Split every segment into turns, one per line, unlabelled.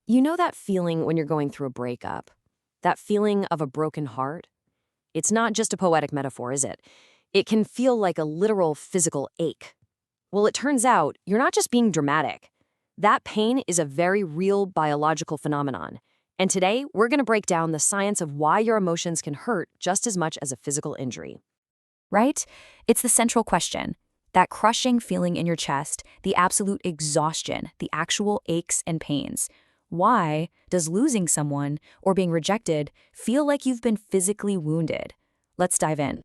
You know that feeling when you're going through a breakup? That feeling of a broken heart? It's not just a poetic metaphor, is it? It can feel like a literal physical ache. Well, it turns out you're not just being dramatic. That pain is a very real biological phenomenon. And today, we're going to break down the science of why your emotions can hurt just as much as a physical injury.
Right? It's the central question. That crushing feeling in your chest, the absolute exhaustion, the actual aches and pains. Why does losing someone or being rejected feel like you've been physically wounded? Let's dive in.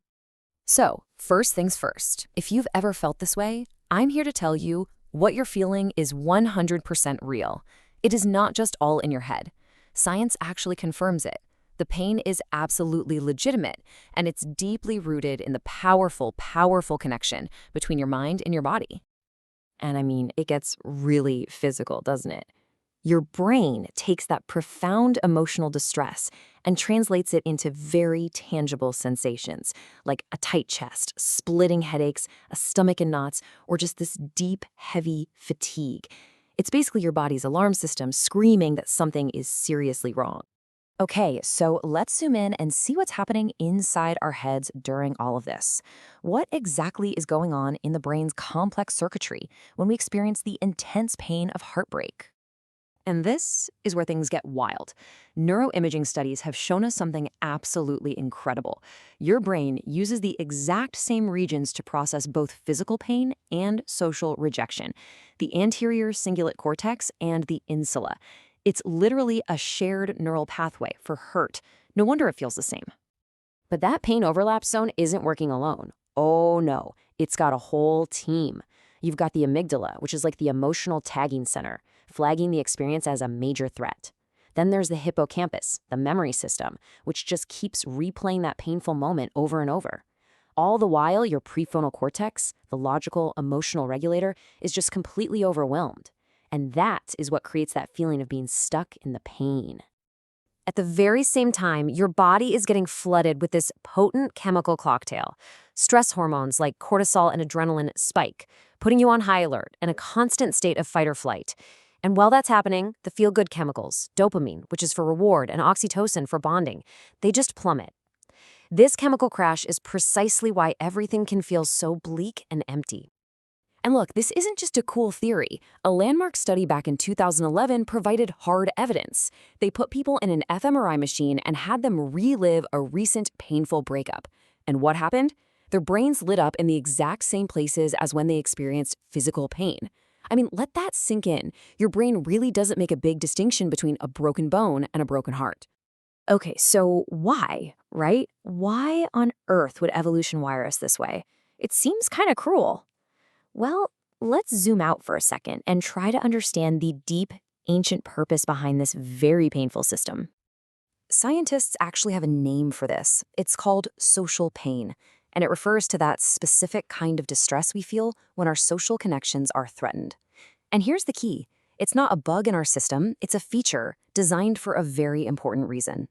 So, first things first, if you've ever felt this way, I'm here to tell you what you're feeling is 100% real. It is not just all in your head. Science actually confirms it. The pain is absolutely legitimate, and it's deeply rooted in the powerful, powerful connection between your mind and your body.
And I mean, it gets really physical, doesn't it? Your brain takes that profound emotional distress and translates it into very tangible sensations, like a tight chest, splitting headaches, a stomach in knots, or just this deep, heavy fatigue. It's basically your body's alarm system screaming that something is seriously wrong. Okay, so let's zoom in and see what's happening inside our heads during all of this. What exactly is going on in the brain's complex circuitry when we experience the intense pain of heartbreak? And this is where things get wild. Neuroimaging studies have shown us something absolutely incredible. Your brain uses the exact same regions to process both physical pain and social rejection, the anterior cingulate cortex and the insula. It's literally a shared neural pathway for hurt. No wonder it feels the same. But that pain overlap zone isn't working alone. Oh no, it's got a whole team. You've got the amygdala, which is like the emotional tagging center, flagging the experience as a major threat. Then there's the hippocampus, the memory system, which just keeps replaying that painful moment over and over. All the while, your prefrontal cortex, the logical, emotional regulator, is just completely overwhelmed. And that is what creates that feeling of being stuck in the pain. At the very same time, your body is getting flooded with this potent chemical cocktail. Stress hormones like cortisol and adrenaline spike, putting you on high alert and a constant state of fight or flight. And while that's happening, the feel-good chemicals, dopamine, which is for reward, and oxytocin for bonding, they just plummet. This chemical crash is precisely why everything can feel so bleak and empty. And look, this isn't just a cool theory. A landmark study back in 2011 provided hard evidence. They put people in an fMRI machine and had them relive a recent painful breakup. And what happened? Their brains lit up in the exact same places as when they experienced physical pain. I mean, let that sink in. Your brain really doesn't make a big distinction between a broken bone and a broken heart. Okay, so why, right? Why on earth would evolution wire us this way? It seems kind of cruel. Well, let's zoom out for a second and try to understand the deep, ancient purpose behind this very painful system. Scientists actually have a name for this. It's called social pain, and it refers to that specific kind of distress we feel when our social connections are threatened. And here's the key. It's not a bug in our system, it's a feature designed for a very important reason.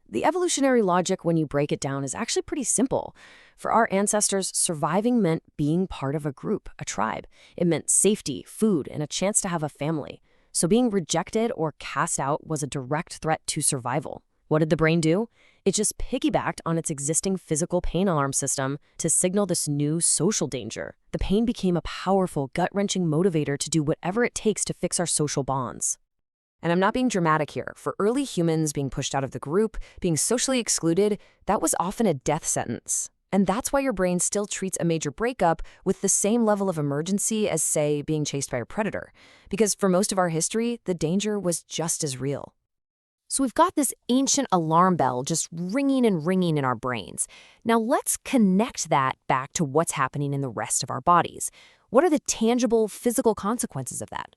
The evolutionary logic, when you break it down, is actually pretty simple. For our ancestors, surviving meant being part of a group, a tribe. It meant safety, food, and a chance to have a family. So being rejected or cast out was a direct threat to survival. What did the brain do? It just piggybacked on its existing physical pain alarm system to signal this new social danger. The pain became a powerful, gut-wrenching motivator to do whatever it takes to fix our social bonds. And I'm not being dramatic here. For early humans, being pushed out of the group, being socially excluded, that was often a death sentence. And that's why your brain still treats a major breakup with the same level of emergency as, say, being chased by a predator. Because for most of our history, the danger was just as real. So we've got this ancient alarm bell just ringing and ringing in our brains. Now let's connect that back to what's happening in the rest of our bodies. What are the tangible physical consequences of that?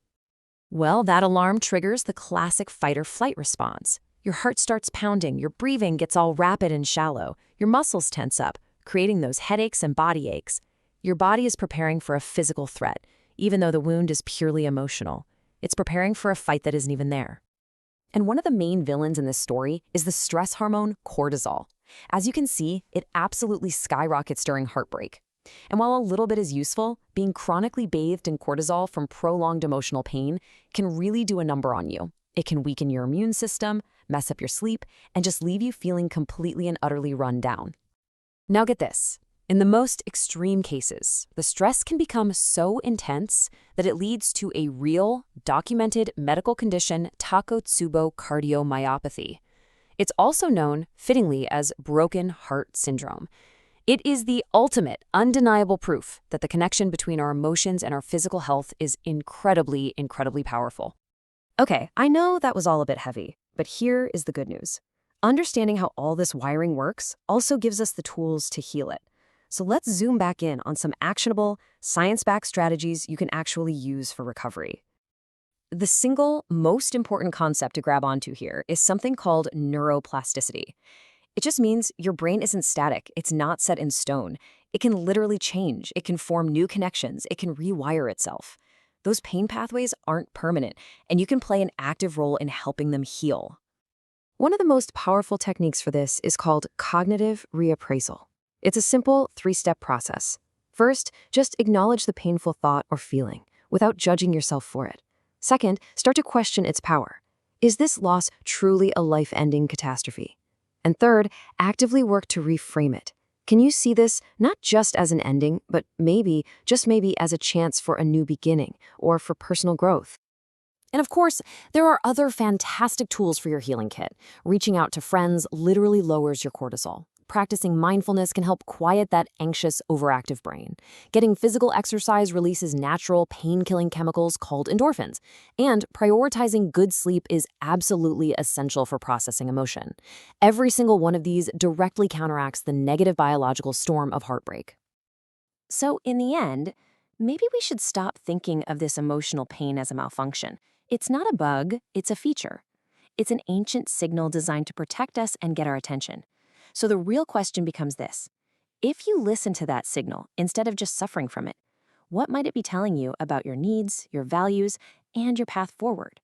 Well, that alarm triggers the classic fight-or-flight response. Your heart starts pounding, your breathing gets all rapid and shallow, your muscles tense up, creating those headaches and body aches. Your body is preparing for a physical threat, even though the wound is purely emotional. It's preparing for a fight that isn't even there. And one of the main villains in this story is the stress hormone cortisol. As you can see, it absolutely skyrockets during heartbreak. And while a little bit is useful, being chronically bathed in cortisol from prolonged emotional pain can really do a number on you. It can weaken your immune system, mess up your sleep, and just leave you feeling completely and utterly run down. Now get this. In the most extreme cases, the stress can become so intense that it leads to a real, documented medical condition, Takotsubo cardiomyopathy. It's also known, fittingly, as broken heart syndrome. It is the ultimate, undeniable proof that the connection between our emotions and our physical health is incredibly, incredibly powerful. Okay, I know that was all a bit heavy, but here is the good news. Understanding how all this wiring works also gives us the tools to heal it. So let's zoom back in on some actionable, science-backed strategies you can actually use for recovery. The single most important concept to grab onto here is something called neuroplasticity. It just means your brain isn't static. It's not set in stone. It can literally change. It can form new connections. It can rewire itself. Those pain pathways aren't permanent, and you can play an active role in helping them heal. One of the most powerful techniques for this is called cognitive reappraisal. It's a simple 3-step process. First, just acknowledge the painful thought or feeling without judging yourself for it. Second, start to question its power. Is this loss truly a life-ending catastrophe? And third, actively work to reframe it. Can you see this not just as an ending, but maybe, just maybe, as a chance for a new beginning or for personal growth? And of course, there are other fantastic tools for your healing kit. Reaching out to friends literally lowers your cortisol. Practicing mindfulness can help quiet that anxious, overactive brain. Getting physical exercise releases natural, pain-killing chemicals called endorphins. And prioritizing good sleep is absolutely essential for processing emotion. Every single one of these directly counteracts the negative biological storm of heartbreak. So in the end, maybe we should stop thinking of this emotional pain as a malfunction. It's not a bug, it's a feature. It's an ancient signal designed to protect us and get our attention. So the real question becomes this. If you listen to that signal instead of just suffering from it, what might it be telling you about your needs, your values, and your path forward?